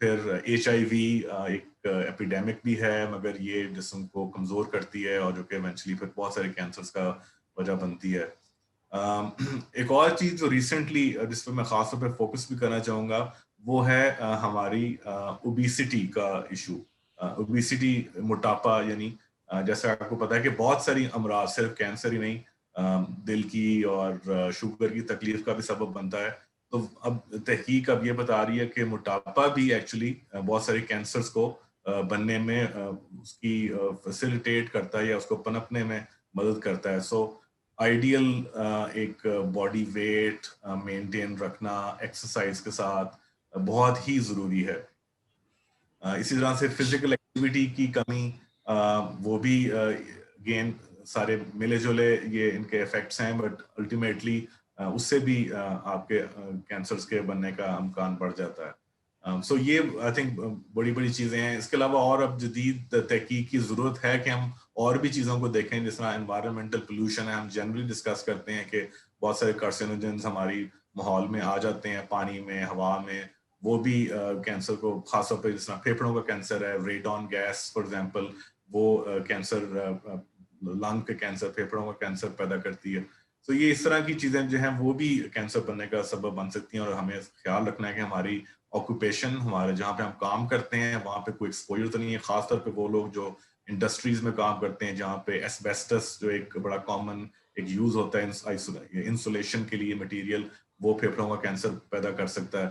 پھر HIV ایک epidemic بھی ہے مگر یہ جسم کو کمزور کرتی ہے اور جو کہ ایونچولی پھر بہت سارے کینسرز کا وجہ بنتی ہے. ایک اور چیز جو ریسنٹلی جس پہ میں خاص طور پہ فوکس بھی کرنا چاہوں گا وہ ہے ہماری اوبیسٹی کا ایشو. اوبیسٹی موٹاپا یعنی جیسے آپ کو پتا ہے کہ بہت ساری امراض صرف کینسر ہی نہیں دل کی اور شوگر کی تکلیف کا بھی سبب بنتا ہے. تو اب تحقیق اب یہ بتا رہی ہے کہ موٹاپا بھی ایکچولی بہت سارے کینسرز کو بننے میں اس کی فیسیلیٹیٹ کرتا ہے یا اس کو پنپنے میں مدد کرتا ہے. سو آئیڈیل ایک باڈی ویٹ مینٹین رکھنا ایکسرسائز کے ساتھ بہت ہی ضروری ہے. اسی طرح سے فزیکل ایکٹیویٹی کی کمی وہ بھی گین سارے ملے جلے یہ ان کے ایفیکٹس ہیں بٹ الٹیمیٹلی اس سے بھی آپ کے کینسرز کے بننے کا امکان بڑھ جاتا ہے. سو یہ آئی تھنک بڑی بڑی چیزیں ہیں. اس کے علاوہ اور اب جدید تحقیق کی ضرورت ہے کہ ہم اور بھی چیزوں کو دیکھیں جس طرح انوائرمنٹل پولوشن ہے. ہم جنرلی ڈسکس کرتے ہیں کہ بہت سارے کارسینوجنز ہماری ماحول میں آ جاتے ہیں پانی میں ہوا میں وہ بھی کینسر کو خاص طور پہ جس طرح پھیپھڑوں کا کینسر ہے ریڈون گیس فار ایگزامپل وہ کینسر لنگ کے کینسر پھیپھڑوں کا کینسر پیدا کرتی ہے. تو یہ اس طرح کی چیزیں جو ہیں وہ بھی کینسر بننے کا سبب بن سکتی ہیں اور ہمیں خیال رکھنا ہے کہ ہماری آکوپیشن ہمارے جہاں پہ ہم کام کرتے ہیں وہاں پہ کوئی ایکسپوجر تو نہیں ہے. خاص طور پہ وہ لوگ جو انڈسٹریز میں کام کرتے ہیں جہاں پہ ایسبیسٹس جو ایک بڑا کامن ایک یوز ہوتا ہے انسولیشن کے لیے مٹیریل وہ پھیپھڑوں کا کینسر پیدا کر سکتا ہے.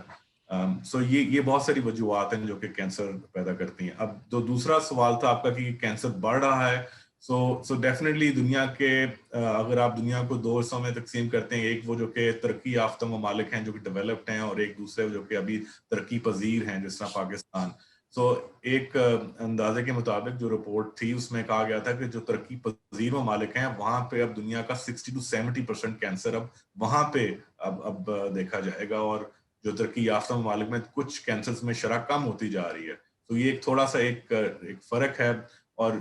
سو یہ بہت ساری وجوہات ہیں جو کہ کینسر پیدا کرتی ہیں. اب جو دوسرا سوال تھا آپ کا کہ کینسر بڑھ رہا ہے سو ڈیفینیٹلی دنیا کے اگر آپ دنیا کو دو حصوں میں تقسیم کرتے ہیں ایک وہ جو کہ ترقی یافتہ ممالک ہیں جو کہ ڈیولپڈ ہیں اور ایک دوسرے جو کہ ابھی ترقی پذیر ہیں جس طرح پاکستان. سو ایک اندازے کے مطابق جو رپورٹ تھی اس میں کہا گیا تھا کہ جو ترقی پذیر ممالک ہیں وہاں پہ اب دنیا کا 60 to 70% کینسر اب وہاں پہ اب دیکھا جائے گا اور جو ترقی یافتہ ممالک میں کچھ کینسرز میں شرح کم ہوتی جا رہی ہے. تو یہ ایک تھوڑا سا ایک فرق ہے اور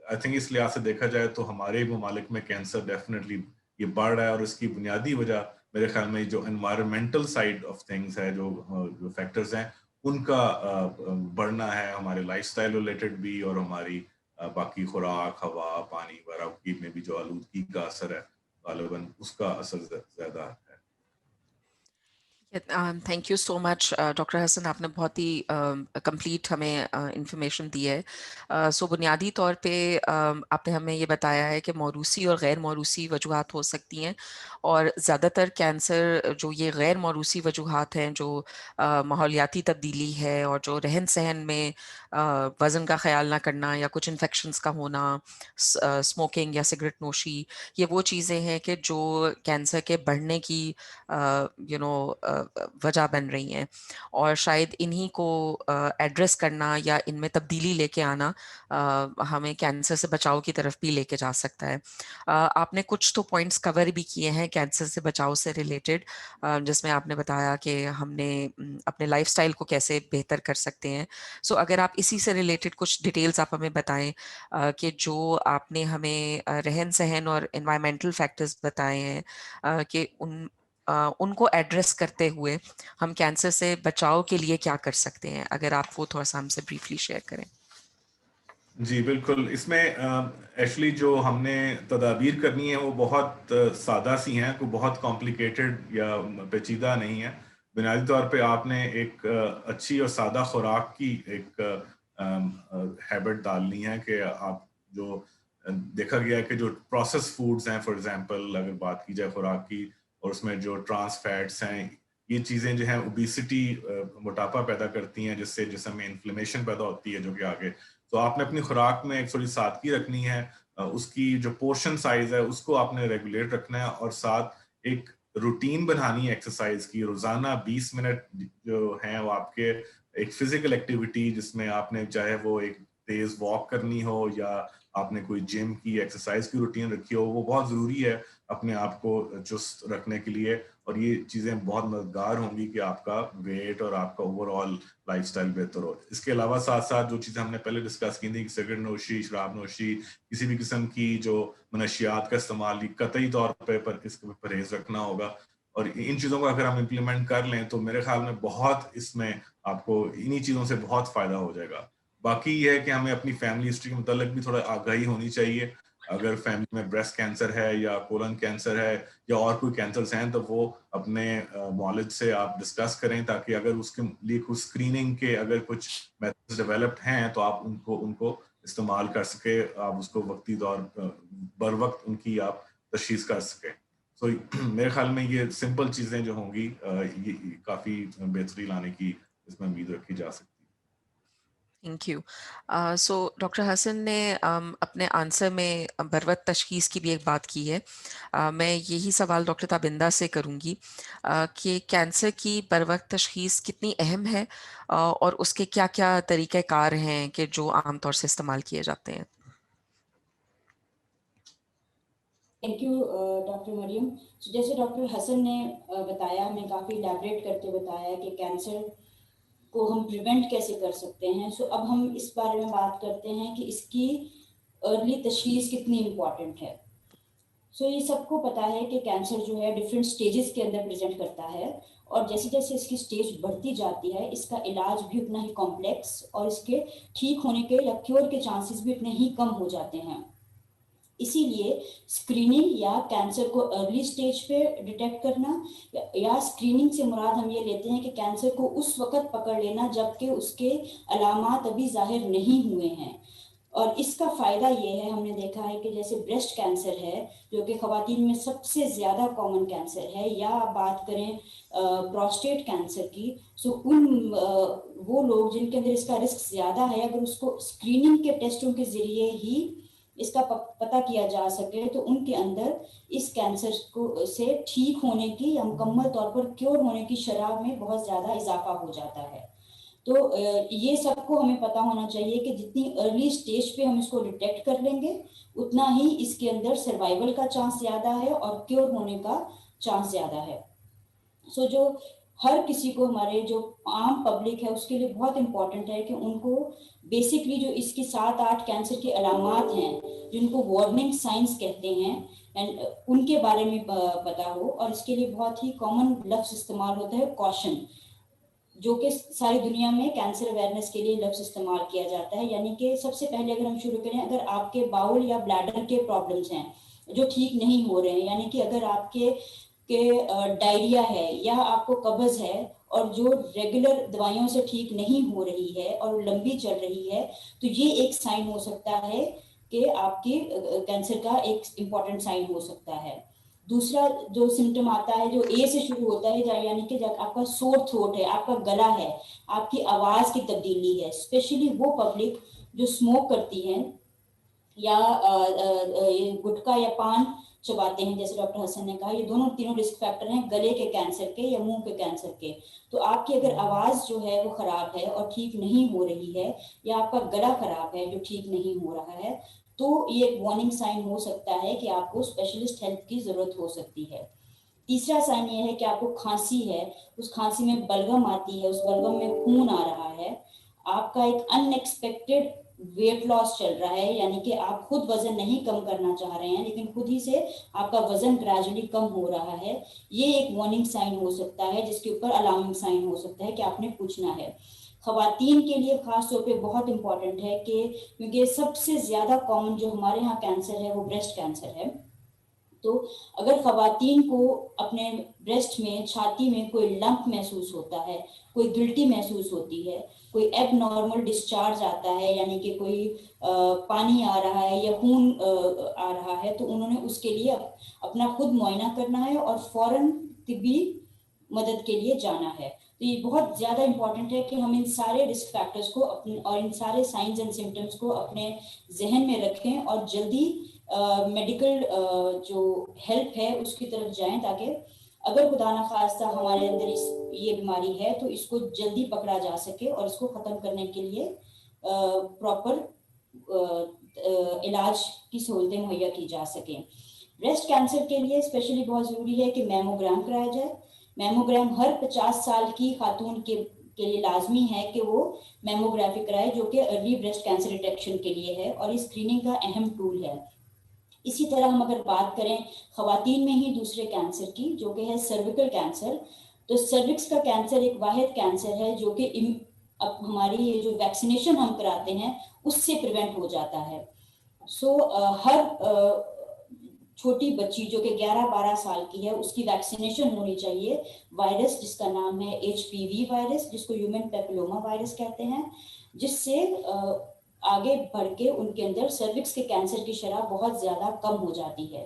آئی تھنک اس لحاظ سے دیکھا جائے تو ہمارے ممالک میں کینسر ڈیفینیٹلی یہ بڑھ رہا ہے اور اس کی بنیادی وجہ میرے خیال میں جو انوائرمنٹل سائڈ آف تھنگز ہے جو فیکٹرز ہیں ان کا بڑھنا ہے. ہمارے لائف سٹائل ریلیٹڈ بھی اور ہماری باقی خوراک ہوا پانی وغیرہ میں بھی جو آلودگی کا اثر ہے غالباً اس کا اثر زیادہ ہے. Thank you so much doctor Hasan. آپ نے بہت ہی کمپلیٹ ہمیں انفارمیشن دی ہے. سو بنیادی طور پہ آپ نے ہمیں یہ بتایا ہے کہ موروثی اور غیر موروثی وجوہات ہو سکتی ہیں اور زیادہ تر کینسر جو یہ غیر موروثی وجوہات ہیں جو ماحولیاتی تبدیلی ہے اور جو رہن سہن میں وزن کا خیال نہ کرنا یا کچھ انفیکشنز کا ہونا اسموکنگ یا سگریٹ نوشی یہ وہ چیزیں ہیں کہ جو کینسر کے بڑھنے کی وجہ بن رہی ہیں اور شاید انہی کو ایڈریس کرنا یا ان میں تبدیلی لے کے آنا ہمیں کینسر سے بچاؤ کی طرف بھی لے کے جا سکتا ہے. آپ نے کچھ تو پوائنٹس کور بھی کیے ہیں کینسر سے بچاؤ سے ریلیٹڈ جس میں آپ نے بتایا کہ ہم نے اپنے لائف سٹائل کو کیسے بہتر کر سکتے ہیں. سو اگر آپ اسی سے ریلیٹڈ کچھ ڈیٹیلز آپ ہمیں بتائیں کہ جو آپ نے ہمیں رہن سہن اور انوائرمنٹل فیکٹرز بتائے ہیں کہ ان کو ایڈریس کرتے ہوئے ہم کینسر سے بچاؤ کے لیے کیا کر سکتے ہیں اگر آپ وہ تھوڑا سا ہم سے بریفلی شیئر کریں. جی بالکل. اس میں ایکچولی جو ہم نے تدابیر کرنی ہے وہ بہت سادہ سی ہیں کوئی بہت کمپلیکیٹڈ یا پیچیدہ نہیں ہے. بنیادی طور پہ آپ نے ایک اچھی اور سادہ خوراک کی ایک ہیبٹ ڈالنی ہے کہ آپ جو دیکھا گیا ہے کہ جو پروسیس فوڈز ہیں فار ایگزامپل اگر بات کی جائے خوراک کی اور اس میں جو ٹرانس فیٹس ہیں یہ چیزیں جو ہیں اوبیسٹی موٹاپا پیدا کرتی ہیں جس سے جسم میں انفلیمیشن پیدا ہوتی ہے جو کہ آگے. تو آپ نے اپنی خوراک میں ایک تھوڑی سادگی رکھنی ہے. اس کی جو پورشن سائز ہے اس کو آپ نے ریگولیٹ رکھنا ہے اور ساتھ ایک روٹین بنانی ہے ایکسرسائز کی. روزانہ 20 منٹ جو ہیں وہ آپ کے ایک فزیکل ایکٹیویٹی جس میں آپ نے چاہے وہ ایک تیز واک کرنی ہو یا آپ نے کوئی جم کی ایکسرسائز کی روٹین رکھی ہو وہ بہت ضروری ہے اپنے آپ کو چست رکھنے کے لیے. اور یہ چیزیں بہت مددگار ہوں گی کہ آپ کا ویٹ اور آپ کا اوور آل لائف سٹائل بہتر ہو. اس کے علاوہ ساتھ ساتھ جو چیزیں ہم نے پہلے ڈسکس کی تھی کہ سگریٹ نوشی شراب نوشی کسی بھی قسم کی جو منشیات کا استعمال قطعی طور پہ اس پہ پرہیز رکھنا ہوگا. اور ان چیزوں کو اگر ہم امپلیمنٹ کر لیں تو میرے خیال میں بہت اس میں آپ کو انہی چیزوں سے بہت فائدہ ہو جائے گا. باقی یہ ہے کہ ہمیں اپنی فیملی ہسٹری کے متعلق بھی تھوڑا آگاہی ہونی چاہیے. اگر فیملی میں بریسٹ کینسر ہے یا کولن کینسر ہے یا اور کوئی کینسرز ہیں تو وہ اپنے معالج سے آپ ڈسکس کریں, تاکہ اگر اس کے لیے کچھ اسکریننگ کے اگر کچھ میتھڈز ڈیولپڈ ہیں تو آپ ان کو استعمال کر سکے, آپ اس کو وقتی طور بر وقت ان کی آپ تشخیص کر سکیں. تو میرے خیال میں یہ سمپل چیزیں جو ہوں گی یہ کافی بہتری لانے کی اس میں امید رکھی جا سکتی ہے. Thank you. سو ڈاکٹر حسن نے اپنے آنسر میں بروقت تشخیص کی بھی ایک بات کی ہے. میں یہی سوال ڈاکٹر تابندہ سے کروں گی کہ کینسر کی بروقت تشخیص کتنی اہم ہے اور اس کے کیا کیا طریقہ کار ہیں کہ جو عام طور سے استعمال کیے جاتے ہیں. تھینک یو ڈاکٹر مریم. جیسے ڈاکٹر حسن نے بتایا, ہمیں کافی الیبریٹ کر کے بتایا کہ کینسر کو ہم پریونٹ کیسے کر سکتے ہیں. اب ہم اس بارے میں بات کرتے ہیں کہ اس کی ارلی تشخیص کتنی امپورٹنٹ ہے. یہ سب کو پتا ہے کہ کینسر جو ہے ڈفرینٹ سٹیجز کے اندر پریزنٹ کرتا ہے, اور جیسے جیسے اس کی سٹیج بڑھتی جاتی ہے اس کا علاج بھی اتنا ہی کمپلیکس اور اس کے ٹھیک ہونے کے یا کیور کے چانسز بھی اتنے ہی کم ہو جاتے ہیں. اسی لیے اسکریننگ یا کینسر کو ارلی سٹیج پہ ڈیٹیکٹ کرنا, یا اسکریننگ سے مراد ہم یہ لیتے ہیں کہ کینسر کو اس وقت پکڑ لینا جبکہ اس کے علامات ابھی ظاہر نہیں ہوئے ہیں. اور اس کا فائدہ یہ ہے, ہم نے دیکھا ہے کہ جیسے بریسٹ کینسر ہے جو کہ خواتین میں سب سے زیادہ کامن کینسر ہے, یا آپ بات کریں پروسٹیٹ کینسر کی, وہ لوگ جن کے اندر اس کا رسک زیادہ ہے, اگر اس کو اسکریننگ کے ٹیسٹوں کے ذریعے ہی اس کا پتہ کیا جا سکے تو ان کے اندر اس کینسر کو سے ٹھیک ہونے کی یا مکمل طور پر کیور ہونے کی شرح میں بہت زیادہ اضافہ ہو جاتا ہے. تو یہ سب کو ہمیں پتہ ہونا چاہیے کہ جتنی ارلی سٹیج پہ ہم اس کو ڈیٹیکٹ کر لیں گے اتنا ہی اس کے اندر سروائیول کا چانس زیادہ ہے اور کیور ہونے کا چانس زیادہ ہے. جو ہر کسی کو, ہمارے جو عام پبلک ہے اس کے لیے بہت امپورٹنٹ ہے کہ ان کو بیسکلی جو اس کی 7-8 کینسر کے علامات ہیں جن کو وارننگ سائنس کہتے ہیں ان کے بارے میں پتا ہو. اور اس کے لیے بہت ہی کامن لفظ استعمال ہوتا ہے کوشن, جو کہ ساری دنیا میں کینسر اویئرنیس کے لیے لفظ استعمال کیا جاتا ہے. یعنی کہ سب سے پہلے اگر ہم شروع کریں, اگر آپ کے باؤل یا بلیڈر کے پرابلمس ہیں جو ٹھیک نہیں ہو رہے ہیں, یعنی کہ اگر آپ کے ڈائریا ہے یا آپ کو قبض ہے اور جو ریگولر دوائیوں سے ٹھیک نہیں ہو رہی ہے اور لمبی چل رہی ہے, تو یہ ایک سائن ہو سکتا ہے کہ آپ کی کینسر کا ایک امپورٹنٹ سائن ہو سکتا ہے. دوسرا جو سمٹم آتا ہے جو اے سے شروع ہوتا ہے, یعنی کہ جب آپ کا سور تھروٹ ہے, آپ کا گلا ہے, آپ کی آواز کی تبدیلی ہے. اسپیشلی وہ پبلک جو اسموک کرتی ہے یا گٹکا یا پان چباتے ہیں, جیسے ڈاکٹر حسن نے کہا, یہ تینوں رسک فیکٹر ہیں گلے کے کینسر کے یا منہ کے کینسر کے. تو آپ کی اگر آواز جو ہے وہ خراب ہے اور ٹھیک نہیں ہو رہی ہے, یا آپ کا گلا خراب ہے جو ٹھیک نہیں ہو رہا ہے, تو یہ ایک وارننگ سائن ہو سکتا ہے کہ آپ کو اسپیشلسٹ ہیلپ کی ضرورت ہو سکتی ہے. تیسرا سائن یہ ہے کہ آپ کو کھانسی ہے, اس کھانسی میں بلغم آتی ہے, اس بلغم میں خون آ رہا ہے, آپ کا ایک ان ایکسپیکٹڈ ویٹ لاس چل رہا ہے, یعنی کہ آپ خود وزن نہیں کم کرنا چاہ رہے ہیں لیکن خود ہی سے آپ کا وزن گریجولی کم ہو رہا ہے. یہ ایک وارننگ سائن ہو سکتا ہے جس کے اوپر الارمنگ سائن ہو سکتا ہے کہ آپ نے پوچھنا ہے. خواتین کے لیے خاص طور پہ بہت امپورٹنٹ ہے کہ کیونکہ سب سے زیادہ کامن جو ہمارے ہاں کینسر ہے وہ بریسٹ کینسر ہے. تو اگر خواتین کو اپنے بریسٹ میں, چھاتی میں کوئی لمپ محسوس ہوتا ہے, کوئی گلٹی محسوس ہوتی ہے, کوئی ایب نارمل ڈسچارج آتا ہے, یعنی کہ کوئی پانی آ رہا ہے یا خون آ رہا ہے, تو انہوں نے اس کے لیے اپنا خود معائنہ کرنا ہے اور فوراً طبی مدد کے لیے جانا ہے. تو یہ بہت زیادہ امپورٹنٹ ہے کہ ہم ان سارے رسک فیکٹرز کو اور ان سارے سائنز اینڈ سمٹمس کو اپنے ذہن میں رکھیں اور جلدی میڈیکل جو ہیلپ ہے اس کی طرف جائیں, تاکہ اگر خدا نخواستہ ہمارے اندر یہ بیماری ہے تو اس کو جلدی پکڑا جا سکے اور اس کو ختم کرنے کے لیے پراپر علاج کی سہولتیں مہیا کی جا سکیں. بریسٹ کینسر کے لیے اسپیشلی بہت ضروری ہے کہ میموگرام کرایا جائے. میموگرام ہر 50 سال کی خاتون کے لیے لازمی ہے کہ وہ میموگرافی کرائے, جو کہ ارلی بریسٹ کینسر ڈیٹیکشن کے لیے ہے اور یہ اسکریننگ کا اہم ٹول ہے. اسی طرح ہم اگر بات کریں خواتین میں ہی دوسرے کینسر کی جو کہ ہے سرویکل کینسر، تو سروکس کا کینسر ایک واحد کینسر ہے جو کہ اب ہماری یہ جو ویکسینیشن ہم کراتے ہیں اس سے پریونٹ ہو جاتا ہے. سو ہر چھوٹی بچی جو کہ 11-12 سال کی ہے اس کی ویکسینیشن ہونی چاہیے وائرس جس کا نام ہے HPV وائرس، جس کو ہیومن پیپلوما وائرس کہتے ہیں، جس سے آگے بڑھ کے ان کے اندر سروکس کے کینسر کی شرح بہت زیادہ کم ہو جاتی ہے.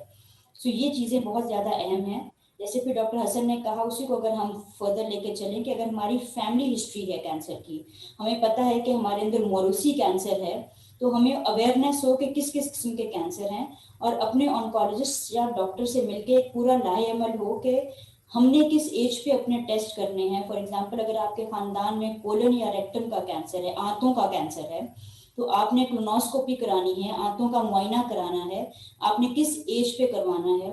سو یہ چیزیں بہت زیادہ اہم ہیں. جیسے پھر ڈاکٹر حسن نے کہا، اسی کو اگر ہم فردر لے کے چلیں کہ اگر ہماری فیملی ہسٹری ہے کینسر کی، ہمیں پتہ ہے کہ ہمارے اندر موروثی کینسر ہے، تو ہمیں اویئرنیس ہو کہ کس کس قسم کے کینسر ہیں، اور اپنے آنکولوجسٹ یا ڈاکٹر سے مل کے ایک پورا لاہے عمل ہو کہ ہم نے کس ایج پہ اپنے ٹیسٹ کرنے ہیں. فار ایگزامپل اگر آپ کے خاندان میں کولن یا ریکٹم کا کینسر ہے، آنتوں کا کینسر ہے، تو آپ نے کولونوسکوپی کرانی ہے، آنتوں کا معائنہ کرانا ہے، آپ نے کس ایج پہ کروانا ہے،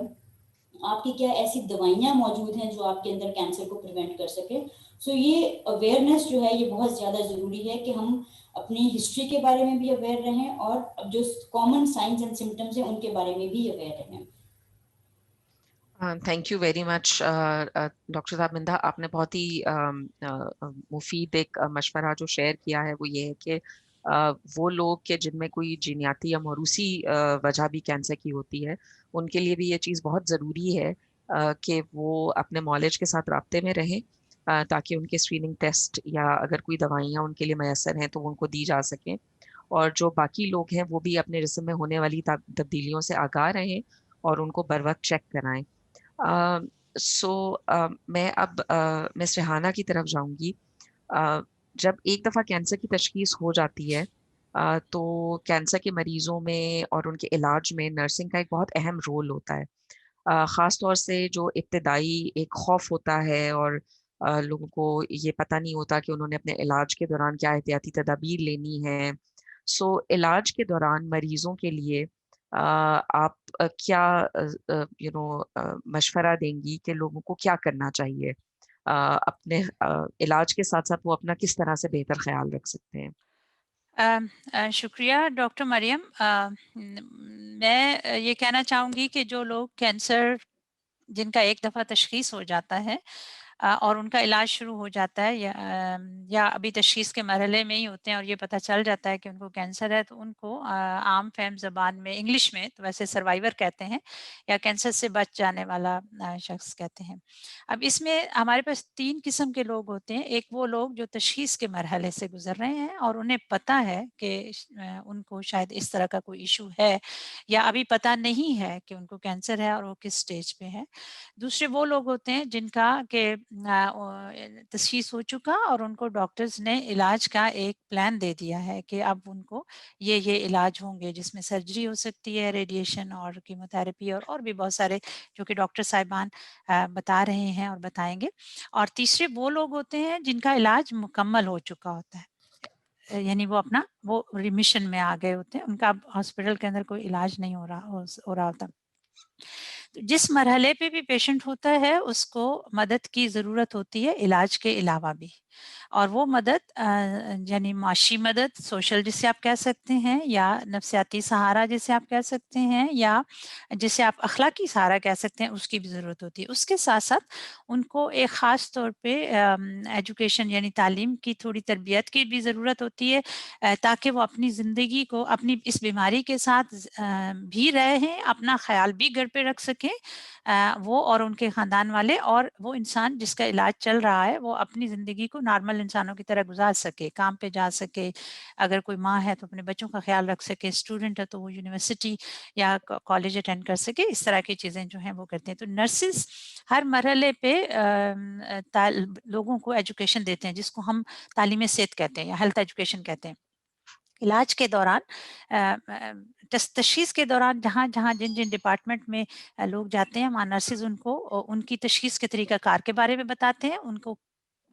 آپ کی کیا ایسی دوائیاں موجود ہیں جو آپ کے اندر کینسر کو پریونٹ کر سکے. سو یہ اویئرنیس جو ہے یہ بہت زیادہ ضروری ہے کہ ہم اپنی ہسٹری کے بارے میں بھی اویئر رہیں اور جو کامن سائنس اینڈ سمٹمز ہیں ان کے بارے میں بھی اویئر رہیں. Thank you very much doctor صاحب مندہ، آپ نے بہت ہی مفید ایک مشورہ جو شیئر کیا ہے وہ یہ ہے کہ وہ لوگ کہ جن میں کوئی جینیاتی یا موروثی وجہ بھی کینسر کی ہوتی ہے، ان کے لیے بھی یہ چیز بہت ضروری ہے کہ وہ اپنے معالج کے ساتھ رابطے میں رہیں تاکہ ان کے اسکریننگ ٹیسٹ یا اگر کوئی دوائیاں ان کے لیے میسر ہیں تو وہ ان کو دی جا سکیں، اور جو باقی لوگ ہیں وہ بھی اپنے جسم میں ہونے والی تبدیلیوں سے آگاہ رہیں اور ان کو بر وقت چیک کرائیں. میں اب مس ریحانہ کی طرف جاؤں گی. جب ایک دفعہ کینسر کی تشخیص ہو جاتی ہے تو کینسر کے مریضوں میں اور ان کے علاج میں نرسنگ کا ایک بہت اہم رول ہوتا ہے. خاص طور سے جو ابتدائی ایک خوف ہوتا ہے اور لوگوں کو یہ پتہ نہیں ہوتا کہ انہوں نے اپنے علاج کے دوران کیا احتیاطی تدابیر لینی ہے. علاج کے دوران مریضوں کے لیے آپ کیا مشورہ دیں گی کہ لوگوں کو کیا کرنا چاہیے؟ اپنے علاج کے ساتھ ساتھ وہ اپنا کس طرح سے بہتر خیال رکھ سکتے ہیں؟ شکریہ ڈاکٹر مریم. میں یہ کہنا چاہوں گی کہ جو لوگ کینسر جن کا ایک دفعہ تشخیص ہو جاتا ہے اور ان کا علاج شروع ہو جاتا ہے یا ابھی تشخیص کے مرحلے میں ہی ہوتے ہیں اور یہ پتہ چل جاتا ہے کہ ان کو کینسر ہے، تو ان کو عام فہم زبان میں انگلش میں تو ویسے سروائیور کہتے ہیں یا کینسر سے بچ جانے والا شخص کہتے ہیں. اب اس میں ہمارے پاس 3 قسم کے لوگ ہوتے ہیں. ایک وہ لوگ جو تشخیص کے مرحلے سے گزر رہے ہیں اور انہیں پتہ ہے کہ ان کو شاید اس طرح کا کوئی ایشو ہے یا ابھی پتہ نہیں ہے کہ ان کو کینسر ہے اور وہ کس سٹیج پہ ہے. دوسرے وہ لوگ ہوتے ہیں جن کا کہ تشخیص ہو چکا اور ان کو ڈاکٹرز نے علاج کا ایک پلان دے دیا ہے کہ اب ان کو یہ علاج ہوں گے، جس میں سرجری ہو سکتی ہے، ریڈیشن اور کیموتھراپی اور بھی بہت سارے جو کہ ڈاکٹر صاحبان بتا رہے ہیں اور بتائیں گے. اور تیسرے وہ لوگ ہوتے ہیں جن کا علاج مکمل ہو چکا ہوتا ہے، یعنی وہ ریمیشن میں آ گئے ہوتے ہیں، ان کا اب ہاسپٹل کے اندر کوئی علاج نہیں ہو رہا ہوتا. جس مرحلے پہ بھی پیشنٹ ہوتا ہے اس کو مدد کی ضرورت ہوتی ہے علاج کے علاوہ بھی، اور وہ مدد یعنی معاشی مدد، سوشل جسے آپ کہہ سکتے ہیں، یا نفسیاتی سہارا جسے آپ کہہ سکتے ہیں، یا جسے آپ اخلاقی سہارا کہہ سکتے ہیں، اس کی بھی ضرورت ہوتی ہے. اس کے ساتھ ساتھ ان کو ایک خاص طور پہ ایجوکیشن یعنی تعلیم کی تھوڑی تربیت کی بھی ضرورت ہوتی ہے تاکہ وہ اپنی زندگی کو اپنی اس بیماری کے ساتھ بھی رہیں، اپنا خیال بھی گھر پہ رکھ سکیں وہ اور ان کے خاندان والے، اور وہ انسان جس کا علاج چل رہا ہے وہ اپنی زندگی کو نارمل انسانوں کی طرح گزار سکے، کام پہ جا سکے، اگر کوئی ماں ہے تو اپنے بچوں کا خیال رکھ سکے، اسٹوڈنٹ ہے تو وہ یونیورسٹی یا کالج اٹینڈ کر سکے. اس طرح کی چیزیں جو ہیں وہ کرتے ہیں. تو نرسز ہر مرحلے پہ لوگوں کو ایجوکیشن دیتے ہیں، جس کو ہم تعلیم صحت کہتے ہیں یا ہیلتھ ایجوکیشن کہتے ہیں. علاج کے دوران تشخیص کے دوران جہاں جن ڈپارٹمنٹ میں لوگ جاتے ہیں وہاں نرسز ان کو ان کی تشخیص کے طریقہ کار کے بارے میں بتاتے ہیں، ان کو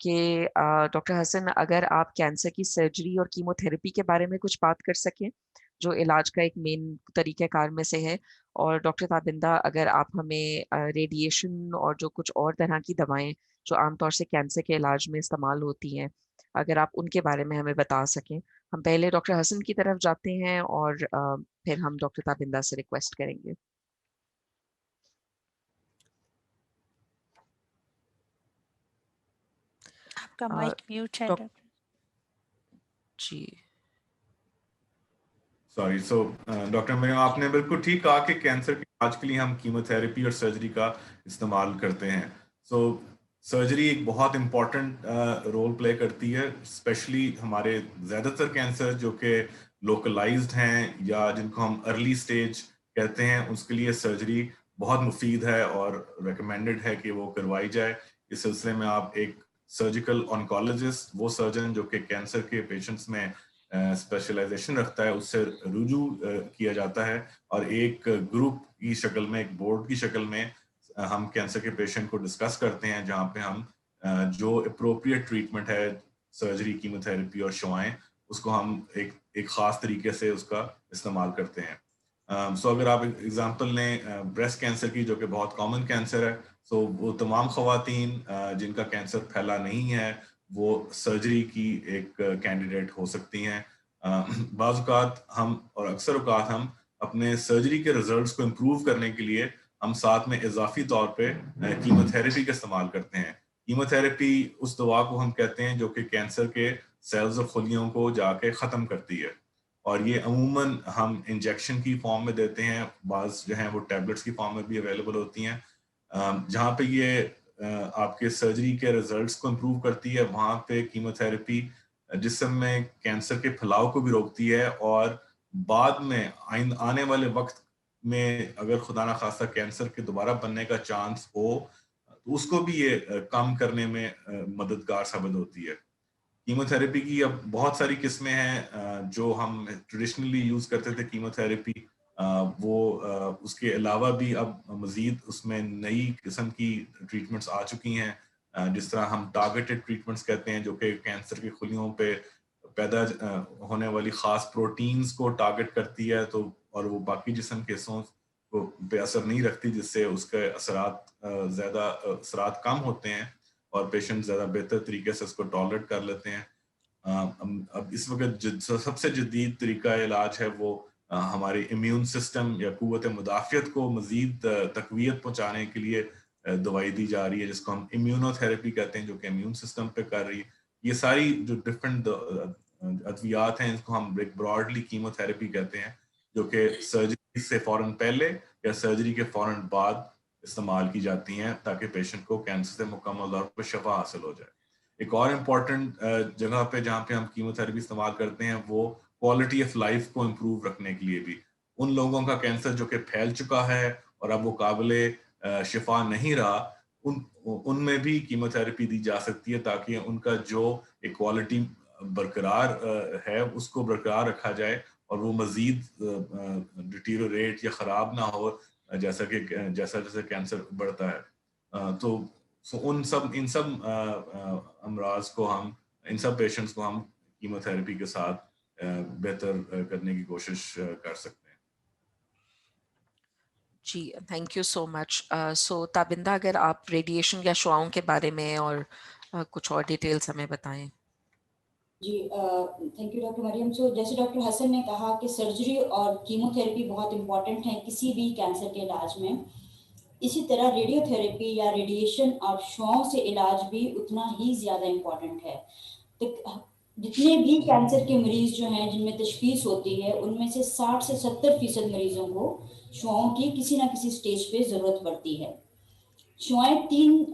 کہ ڈاکٹر حسن اگر آپ کینسر کی سرجری اور کیموتھراپی کے بارے میں کچھ بات کر سکیں جو علاج کا ایک مین طریقہ کار میں سے ہے، اور ڈاکٹر تابندہ اگر آپ ہمیں ریڈیشن اور جو کچھ اور طرح کی دوائیں جو عام طور سے کینسر کے علاج میں استعمال ہوتی ہیں، اگر آپ ان کے بارے میں ہمیں بتا سکیں. ہم پہلے ڈاکٹر حسن کی طرف جاتے ہیں اور پھر ہم ڈاکٹر تابندہ سے ریکویسٹ کریں گے. آپ کا مائک میوٹ ہے ڈاکٹر. جی سوری. سو ڈاکٹر مریم، آپ نے بالکل ٹھیک کہا کہ کینسر کے علاج کے لیے ہم کیموتھراپی اور سرجری کا استعمال کرتے ہیں. سو سرجری ایک بہت امپورٹنٹ رول پلے کرتی ہے، اسپیشلی ہمارے زیادہ تر کینسر جو کہ لوکلائزڈ ہیں یا جن کو ہم ارلی سٹیج کہتے ہیں، اس کے لیے سرجری بہت مفید ہے اور ریکمینڈڈ ہے کہ وہ کروائی جائے. اس سلسلے میں آپ ایک سرجیکل آنکولوجسٹ، وہ سرجن جو کہ کینسر کے پیشنٹس میں اسپیشلائزیشن رکھتا ہے، اس سے رجوع کیا جاتا ہے، اور ایک گروپ کی شکل میں، ایک بورڈ کی شکل میں ہم کینسر کے پیشنٹ کو ڈسکس کرتے ہیں، جہاں پہ ہم جو اپروپریٹ ٹریٹمنٹ ہے، سرجری، کیموتھراپی اور شعائیں، اس کو ہم ایک خاص طریقے سے اس کا استعمال کرتے ہیں. سو اگر آپ اگزامپل لیں بریسٹ کینسر کی، جو کہ بہت کامن کینسر ہے، سو وہ تمام خواتین جن کا کینسر پھیلا نہیں ہے وہ سرجری کی ایک کینڈیڈیٹ ہو سکتی ہیں. بعض اوقات ہم، اور اکثر اوقات ہم اپنے سرجری کے ریزلٹس کو امپروو کرنے کے لیے ہم ساتھ میں اضافی طور پہ کیموتھراپی کا استعمال کرتے ہیں. کیموتھراپی اس دوا کو ہم کہتے ہیں جو کہ کینسر کے سیلز اور خلیوں کو جا کے ختم کرتی ہے، اور یہ عموماً ہم انجیکشن کی فارم میں دیتے ہیں، بعض جو ہیں وہ ٹیبلٹس کی فارم میں بھی اویلیبل ہوتی ہیں. جہاں پہ یہ آپ کے سرجری کے ریزلٹس کو امپروو کرتی ہے، وہاں پہ کیموتھراپی جسم میں کینسر کے پھیلاؤ کو بھی روکتی ہے، اور بعد میں آنے والے وقت میں اگر خدا نخواستہ کینسر کے دوبارہ بننے کا چانس ہو تو اس کو بھی یہ کم کرنے میں مددگار ثابت ہوتی ہے. کیموتھراپی کی اب بہت ساری قسمیں ہیں. جو ہم ٹریڈیشنلی یوز کرتے تھے کیموتھراپی، وہ اس کے علاوہ بھی اب مزید اس میں نئی قسم کی ٹریٹمنٹس آ چکی ہیں، جس طرح ہم ٹارگیٹڈ ٹریٹمنٹس کہتے ہیں، جو کہ کینسر کی خلیوں پہ پیدا ہونے والی خاص پروٹینز کو ٹارگٹ کرتی ہے، تو اور وہ باقی جسم کے حصوں کو پہ اثر نہیں رکھتی، جس سے اس کے اثرات کم ہوتے ہیں اور پیشنٹ زیادہ بہتر طریقے سے اس کو ٹالریٹ کر لیتے ہیں. اب اس وقت سب سے جدید طریقہ علاج ہے وہ ہمارے امیون سسٹم یا قوت مدافعت کو مزید تقویت پہنچانے کے لیے دوائی دی جا رہی ہے، جس کو ہم امیونو تھراپی کہتے ہیں، جو کہ امیون سسٹم پہ کر رہی ہے. یہ ساری جو ڈفرینٹ ادویات ہیں، اس کو ہم براڈلی کیمو تھراپی کہتے ہیں، جو کہ سرجری سے فوراً پہلے یا سرجری کے فوراً بعد استعمال کی جاتی ہیں تاکہ پیشنٹ کو کینسر سے مکمل طور پر شفا حاصل ہو جائے. ایک اور امپورٹنٹ جگہ پہ جہاں پہ ہم کیموتھراپی استعمال کرتے ہیں وہ کوالٹی آف لائف کو امپروو رکھنے کے لیے بھی. ان لوگوں کا کینسر جو کہ پھیل چکا ہے اور اب وہ قابل شفا نہیں رہا، ان میں بھی کیموتھراپی دی جا سکتی ہے تاکہ ان کا جو ایک کوالٹی برقرار ہے اس کو برقرار رکھا جائے اور وہ مزید ڈیٹیریوریٹ یا خراب نہ ہو جیسے کینسر بڑھتا ہے. تو ان سب امراض کو ان سب پیشنٹس کو ہم کیموتھراپی کے ساتھ بہتر کرنے کی کوشش کر سکتے ہیں. جی تھینک یو سو مچ. سو تابندہ اگر آپ ریڈیشن یا شعاؤں کے بارے میں اور کچھ اور ڈیٹیلز ہمیں بتائیں. جی تھینک یو ڈاکٹر مریم. سو جیسے ڈاکٹر حسن نے کہا کہ سرجری اور کیموتھراپی بہت امپورٹنٹ ہیں کسی بھی کینسر کے علاج میں، اسی طرح ریڈیو تھراپی یا ریڈیشن اور شعاؤں سے علاج بھی اتنا ہی زیادہ امپورٹنٹ ہے. جتنے بھی کینسر کے مریض جو ہیں جن میں تشخیص ہوتی ہے، ان میں سے 60 سے 70% مریضوں کو شعاؤں کی کسی نہ کسی سٹیج پہ ضرورت پڑتی ہے. شعائیں 3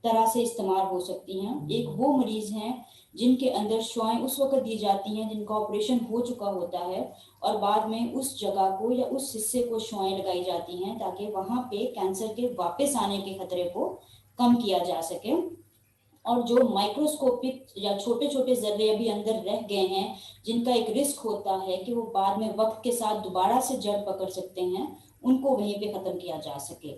طرح سے استعمال ہو سکتی ہیں. ایک وہ مریض ہیں جن کے اندر شعائیں اس وقت دی جاتی ہیں جن کا آپریشن ہو چکا ہوتا ہے، اور بعد میں اس جگہ کو یا اس حصے کو شعائیں لگائی جاتی ہیں تاکہ وہاں پہ کینسر کے واپس آنے کے خطرے کو کم کیا جا سکے. اور جو مائکروسکوپک یا چھوٹے چھوٹے ذرے ابھی اندر رہ گئے ہیں، جن کا ایک رسک ہوتا ہے کہ وہ بعد میں وقت کے ساتھ دوبارہ سے جڑ پکڑ سکتے ہیں، ان کو وہیں پہ ختم کیا جا سکے.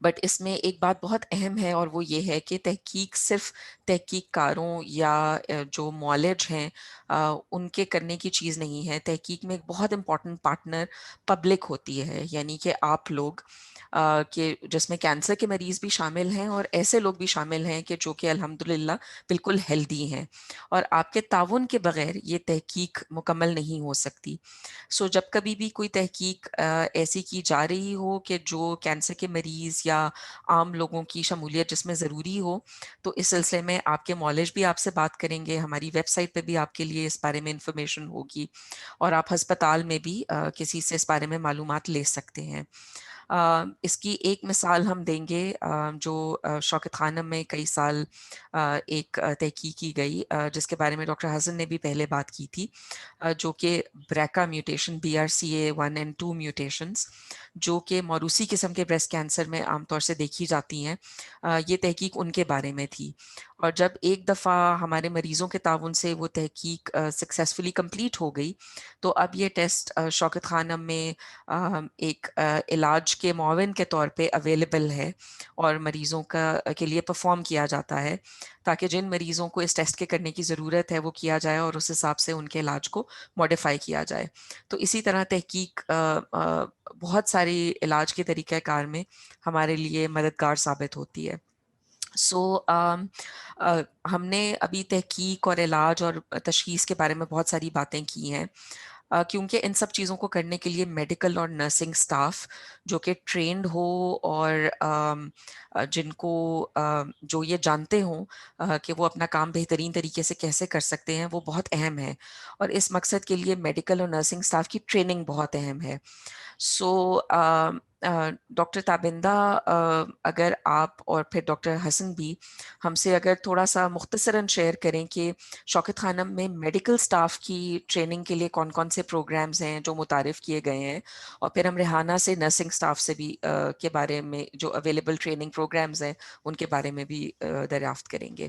بٹ اس میں ایک بات بہت اہم ہے اور وہ یہ ہے کہ تحقیق صرف تحقیق کاروں یا جو معالج ہیں ان کے کرنے کی چیز نہیں ہے. تحقیق میں ایک بہت امپورٹنٹ پارٹنر پبلک ہوتی ہے, یعنی کہ آپ لوگ کہ جس میں کینسر کے مریض بھی شامل ہیں اور ایسے لوگ بھی شامل ہیں کہ جو کہ الحمدللہ بالکل ہیلدی ہیں, اور آپ کے تعاون کے بغیر یہ تحقیق مکمل نہیں ہو سکتی. سو جب کبھی بھی کوئی تحقیق ایسی کی جا رہی ہو کہ جو کینسر کے مریض یا عام لوگوں کی شمولیت جس میں ضروری ہو, تو اس سلسلے میں آپ کے معالج بھی آپ سے بات کریں گے. ہماری ویب سائٹ پہ بھی آپ کے لیے اس بارے میں انفارمیشن ہوگی, اور آپ ہسپتال میں بھی کسی سے اس بارے میں معلومات لے سکتے ہیں. اس کی ایک مثال ہم دیں گے جو شوکت خانم میں کئی سال ایک تحقیق کی گئی جس کے بارے میں ڈاکٹر حسن نے بھی پہلے بات کی تھی, جو کہ بریکا میوٹیشن BRCA1 and 2 میوٹیشنز جو کہ موروثی قسم کے بریسٹ کینسر میں عام طور سے دیکھی جاتی ہیں, یہ تحقیق ان کے بارے میں تھی. اور جب ایک دفعہ ہمارے مریضوں کے تعاون سے وہ تحقیق سکسیسفلی کمپلیٹ ہو گئی, تو اب یہ ٹیسٹ شوکت خانم میں ایک علاج کے معاون کے طور پہ اویلیبل ہے اور مریضوں کے لیے پرفارم کیا جاتا ہے, تاکہ جن مریضوں کو اس ٹیسٹ کے کرنے کی ضرورت ہے وہ کیا جائے اور اس حساب سے ان کے علاج کو موڈیفائی کیا جائے. تو اسی طرح تحقیق بہت ساری علاج کے طریقہ کار میں ہمارے لیے مددگار ثابت ہوتی ہے. سو ہم نے ابھی تحقیق اور علاج اور تشخیص کے بارے میں بہت ساری باتیں کی ہیں, کیونکہ ان سب چیزوں کو کرنے کے لیے میڈیکل اور نرسنگ سٹاف جو کہ ٹرینڈ ہو اور جن کو جو یہ جانتے ہوں کہ وہ اپنا کام بہترین طریقے سے کیسے کر سکتے ہیں, وہ بہت اہم ہے. اور اس مقصد کے لیے میڈیکل اور نرسنگ سٹاف کی ٹریننگ بہت اہم ہے. سو ڈاکٹر تابندہ, اگر آپ اور پھر ڈاکٹر حسن بھی ہم سے اگر تھوڑا سا مختصراً شیئر کریں کہ شوکت خانم میں میڈیکل سٹاف کی ٹریننگ کے لیے کون کون سے پروگرامز ہیں جو متعارف کیے گئے ہیں, اور پھر ہم ریحانہ سے نرسنگ سٹاف سے بھی کے بارے میں جو اویلیبل ٹریننگ پروگرامز ہیں ان کے بارے میں بھی دریافت کریں گے.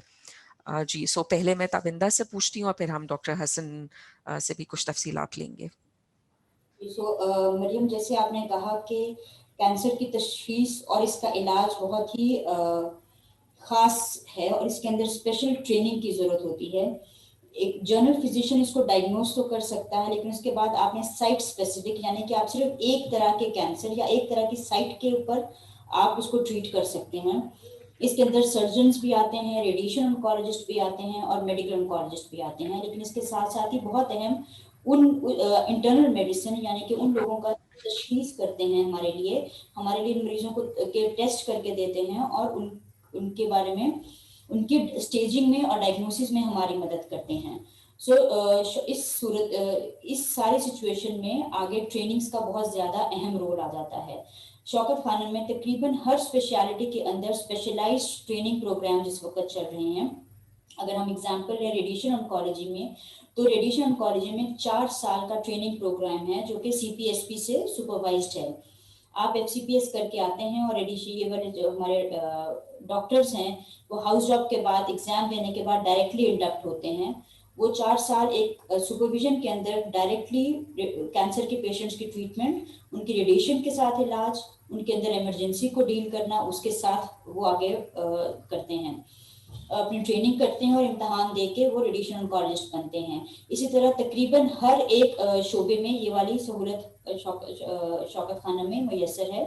جی, سو پہلے میں تابندہ سے پوچھتی ہوں اور پھر ہم ڈاکٹر حسن سے بھی کچھ تفصیلات لیں گے. مریم, جیسے آپ نے کہا کہ کینسر کی تشخیص اور اس کا علاج بہت ہی خاص ہے اور اس کے اندر اسپیشل ٹریننگ کی ضرورت ہوتی ہے. ایک جنرل فزیشین اس کو ڈائگنوز تو کر سکتا ہے, لیکن اس کے بعد آپ نے سائٹ اسپیسیفک, یعنی کہ آپ صرف ایک طرح کے کینسر یا ایک طرح کی سائٹ کے اوپر آپ اس کو ٹریٹ کر سکتے ہیں. اس کے اندر سرجنز بھی آتے ہیں, ریڈیشن انکالوجسٹ بھی آتے ہیں اور میڈیکل انکالوجسٹ بھی آتے ہیں, لیکن اس کے ساتھ ساتھ ہی بہت اہم انٹرنل میڈیسن, یعنی کہ ان لوگوں کا تشخیص کرتے ہیں ہمارے لیے مریضوں کو ٹیسٹ کر کے دیتے ہیں اور ان کے بارے میں ان کی اسٹیجنگ میں اور ڈائگنوسس میں ہماری مدد کرتے ہیں. اس سارے سچویشن میں آگے ٹریننگز کا بہت زیادہ اہم رول آ جاتا ہے. شوکت خانم میں تقریباً ہر اسپیشلٹی کے اندر اسپیشلائزڈ ٹریننگ پروگرام اس وقت چل رہے ہیں. اگر ہم اگزامپل لیں ریڈیشن انکالوجی میں, تو ریڈیشن انکالوجی میں 4 سال کا ٹریننگ پروگرام ہے جو کہ CPSP سے سپروائزڈ ہے. آپ FCPS کر کے آتے ہیں اور یہ والے جو ہمارے ڈاکٹرز ہیں وہ ہاؤس جاب کے بعد ایگزام دینے کے بعد ڈائریکٹلی انڈکٹ ہوتے ہیں. وہ 4 سال ایک سپرویژن کے اندر ڈائریکٹلی کینسر کے پیشنٹس کی ٹریٹمنٹ, ان کی ریڈیشن کے ساتھ علاج, ان کے اندر ایمرجنسی کو ڈیل کرنا, اس کے ساتھ وہ آگے کرتے ہیں, اپنی ٹریننگ کرتے ہیں اور امتحان دے کے وہ ریڈیشن انکالوجسٹ بنتے ہیں. اسی طرح تقریباً ہر ایک شعبے میں یہ والی سہولت شوکت خانہ میں میسر ہے.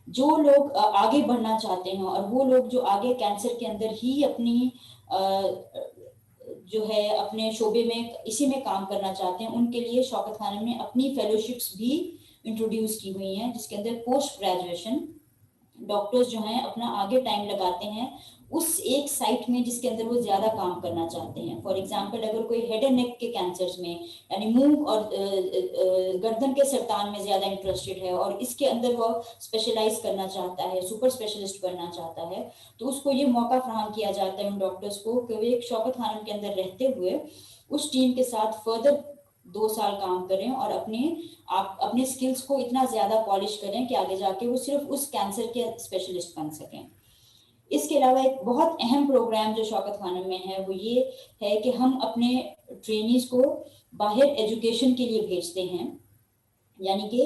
جو لوگ آگے بڑھنا چاہتے ہیں اور وہ لوگ جو آگے کینسر کے اندر ہی اپنی جو ہے اپنے شعبے میں اسی میں کام کرنا چاہتے ہیں, ان کے لیے شوکت خانہ نے اپنی فیلوشپس بھی انٹروڈیوس کی ہوئی ہیں, جس کے اندر پوسٹ گریجویشن ڈاکٹرز جو ہیں اپنا آگے ٹائم لگاتے ہیں اس ایک سائٹ میں جس کے اندر وہ زیادہ کام کرنا چاہتے ہیں. فار ایگزامپل, اگر کوئی ہیڈ اینڈ نیک کے کینسرز میں یعنی منہ اور گردن کے سرطان میں زیادہ انٹرسٹڈ ہے اور اس کے اندر وہ اسپیشلائز کرنا چاہتا ہے, سپر اسپیشلسٹ بننا چاہتا ہے, تو اس کو یہ موقع فراہم کیا جاتا ہے ان ڈاکٹرز کو کہ وہ ایک شوکت خانم کے اندر رہتے ہوئے اس ٹیم کے ساتھ فردر 2 سال کام کریں اور اپنے سکلز کو اتنا زیادہ پالش کریں کہ آگے جا کے وہ صرف اس کینسر کے اسپیشلسٹ بن سکیں. اس کے علاوہ ایک بہت اہم پروگرام جو شوکت خانم میں ہے وہ یہ ہے کہ ہم اپنے ٹرینیز کو باہر ایجوکیشن کے لیے بھیجتے ہیں, یعنی کہ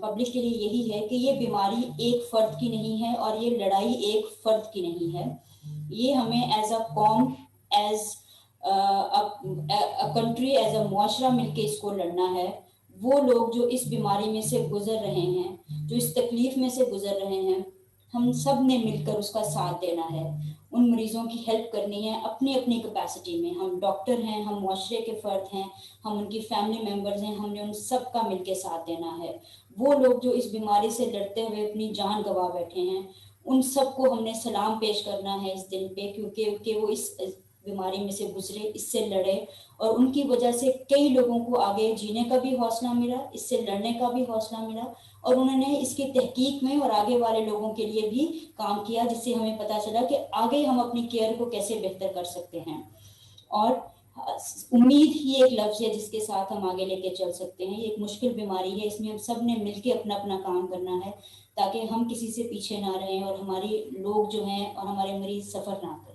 پبلک کے لیے یہی ہے کہ یہ بیماری ایک فرد کی نہیں ہے اور یہ لڑائی ایک فرد کی نہیں ہے. یہ ہمیں ایز اے قوم، ایز کنٹری، ایز اے معاشرہ مل کے اس کو لڑنا ہے. وہ لوگ جو اس بیماری میں سے گزر رہے ہیں، جو اس تکلیف میں سے گزر رہے ہیں، ہم سب نے مل کر اس کا ساتھ دینا ہے. ان مریضوں کی ہیلپ کرنی ہے اپنی اپنی کیپیسٹی میں. ہم ڈاکٹر ہیں، ہم معاشرے کے فرد ہیں، ہم ان کی فیملی ممبرز ہیں، ہم نے ان سب کا مل کے ساتھ دینا ہے. وہ لوگ جو اس بیماری سے لڑتے ہوئے اپنی جان گنوا بیٹھے ہیں، ان سب کو ہم نے سلام پیش کرنا ہے اس دن پہ، کیونکہ وہ اس بیماری میں سے گزرے، اس سے لڑے، اور ان کی وجہ سے کئی لوگوں کو آگے جینے کا بھی حوصلہ ملا، اس سے لڑنے کا بھی حوصلہ ملا، اور انہوں نے اس کی تحقیق میں اور آگے والے لوگوں کے لیے بھی کام کیا، جس سے ہمیں پتہ چلا کہ آگے ہم اپنی کیئر کو کیسے بہتر کر سکتے ہیں. اور امید ہی ایک لفظ ہے جس کے ساتھ ہم آگے لے کے چل سکتے ہیں. یہ ایک مشکل بیماری ہے، اس میں ہم سب نے مل کے اپنا اپنا کام کرنا ہے تاکہ ہم کسی سے پیچھے نہ رہیں اور ہماری لوگ جو ہیں اور ہمارے مریض سفر نہ کریں.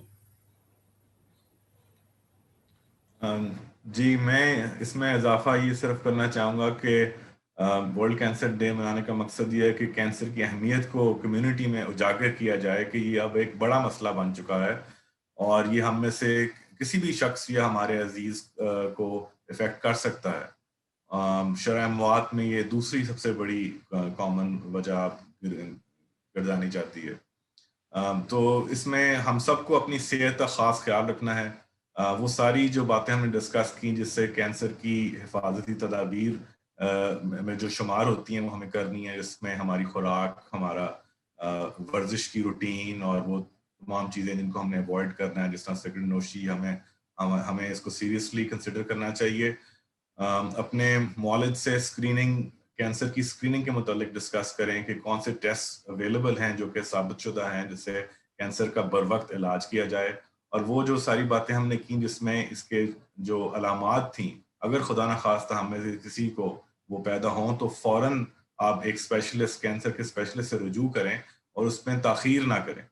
جی، میں اس میں اضافہ یہ صرف کرنا چاہوں گا کہ ورلڈ کینسر ڈے منانے کا مقصد یہ ہے کہ کینسر کی اہمیت کو کمیونٹی میں اجاگر کیا جائے کہ یہ اب ایک بڑا مسئلہ بن چکا ہے اور یہ ہم میں سے کسی بھی شخص یا ہمارے عزیز کو افیکٹ کر سکتا ہے. شرح اموات میں یہ دوسری سب سے بڑی کامن وجہ گردانی جاتی ہے. تو اس میں ہم سب کو اپنی صحت کا خاص خیال رکھنا ہے. وہ ساری جو باتیں ہم نے ڈسکس کی جس سے کینسر کی حفاظتی تدابیر میں جو شمار ہوتی ہیں وہ ہمیں کرنی ہے، جس میں ہماری خوراک، ہمارا ورزش کی روٹین اور وہ تمام چیزیں جن کو ہم نے اوائڈ کرنا ہے، جس طرح سگریٹ نوشی، ہمیں اس کو سیریسلی کنسیڈر کرنا چاہیے. اپنے والد سے اسکریننگ، کینسر کی اسکریننگ کے متعلق ڈسکس کریں کہ کون سے ٹیسٹ اویلیبل ہیں جو کہ ثابت شدہ ہیں جس سے کینسر کا بر وقت علاج کیا جائے. اور وہ جو ساری باتیں ہم نے کی جس میں اس کے جو علامات تھیں، اگر خدا نخواستہ ہم میں سے کسی کو وہ پیدا ہوں تو فوراً آپ ایک اسپیشلسٹ، کینسر کے اسپیشلسٹ سے رجوع کریں اور اس میں تاخیر نہ کریں.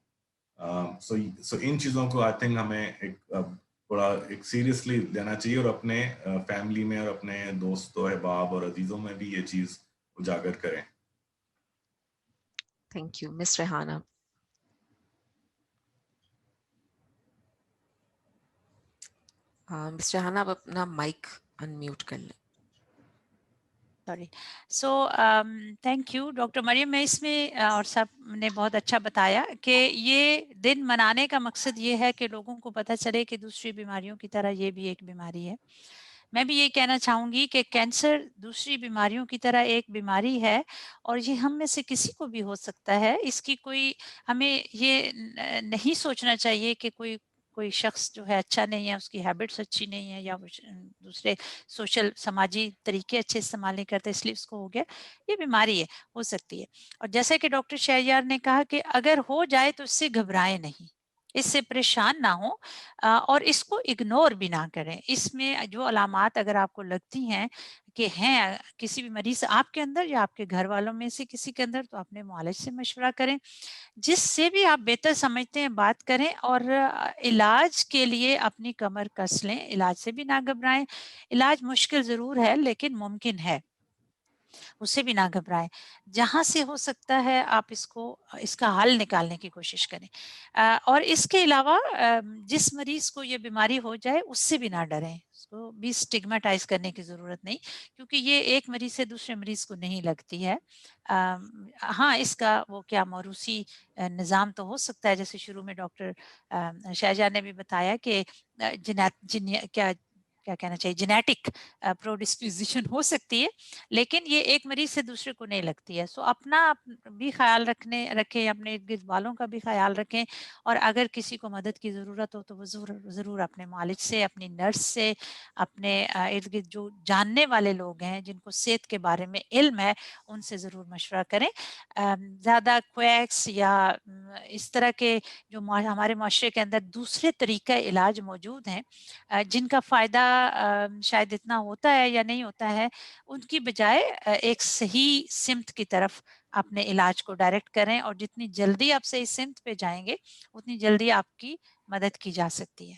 سو ان چیزوں کو آئی تھنک ہمیں تھوڑا ایک سیریسلی لینا چاہیے اور اپنے فیملی میں اور اپنے دوستوں، احباب اور عزیزوں میں بھی یہ چیز اجاگر کریں. Thank you. Miss Rehana. Miss Rehana آپ اپنا مائک انمیوٹ کر لیں. Sorry. So thank you doctor Maryam. میں اس میں اور سب نے بہت اچھا بتایا کہ یہ دن منانے کا مقصد یہ ہے کہ لوگوں کو پتہ چلے کہ دوسری بیماریوں کی طرح یہ بھی ایک بیماری ہے. میں بھی یہ کہنا چاہوں گی کہ کینسر دوسری بیماریوں کی طرح ایک بیماری ہے اور یہ ہم میں سے کسی کو بھی ہو سکتا ہے. اس کی کوئی، ہمیں یہ نہیں سوچنا چاہیے کہ کوئی شخص جو ہے اچھا نہیں ہے، اس کی ہیبٹس اچھی نہیں ہے، یا وہ دوسرے سوشل سماجی طریقے اچھے استعمال نہیں کرتے اس لیے اس کو ہو گیا. یہ بیماری ہے، ہو سکتی ہے. اور جیسا کہ ڈاکٹر شہریار نے کہا کہ اگر ہو جائے تو اس سے گھبرائے نہیں، اس سے پریشان نہ ہو اور اس کو اگنور بھی نہ کریں. اس میں جو علامات اگر آپ کو لگتی ہیں کہ ہیں کسی بھی مریض آپ کے اندر یا آپ کے گھر والوں میں سے کسی کے اندر، تو اپنے معالج سے مشورہ کریں، جس سے بھی آپ بہتر سمجھتے ہیں بات کریں، اور علاج کے لیے اپنی کمر کس لیں. علاج سے بھی نہ گھبرائیں. علاج مشکل ضرور ہے لیکن ممکن ہے، اس سے بھی نہ گھبرائیں. جہاں سے ہو سکتا ہے آپ اس کا حل نکالنے کی کوشش کریں. اور اس کے علاوہ جس مریض کو یہ بیماری ہو جائے اس سے بھی نہ ڈریں، اس کو بھی سٹگمیٹائز کرنے کی ضرورت نہیں، کیونکہ یہ ایک مریض سے دوسرے مریض کو نہیں لگتی ہے. ہاں، اس کا وہ کیا موروثی نظام تو ہو سکتا ہے، جیسے شروع میں ڈاکٹر شہجان نے بھی بتایا کہ کیا کہنا چاہیے، جینیٹک پروڈسپوزیشن ہو سکتی ہے، لیکن یہ ایک مریض سے دوسرے کو نہیں لگتی ہے. سو اپنا بھی خیال رکھیں، اپنے ارد گرد والوں کا بھی خیال رکھیں، اور اگر کسی کو مدد کی ضرورت ہو تو وہ ضرور اپنے معالج سے، اپنی نرس سے، اپنے ارد گرد جو جاننے والے لوگ ہیں جن کو صحت کے بارے میں علم ہے ان سے ضرور مشورہ کریں. زیادہ کویکس یا اس طرح کے جو ہمارے معاشرے کے اندر دوسرے طریقہ علاج موجود ہیں جن کا فائدہ شاید اتنا ہوتا ہے یا نہیں ہوتا ہے، ان کی بجائے ایک صحیح سمت کی طرف اپنے علاج کو ڈائریکٹ کریں، اور جتنی جلدی آپ صحیح سمت پہ جائیں گے اتنی جلدی آپ کی مدد کی جا سکتی ہے.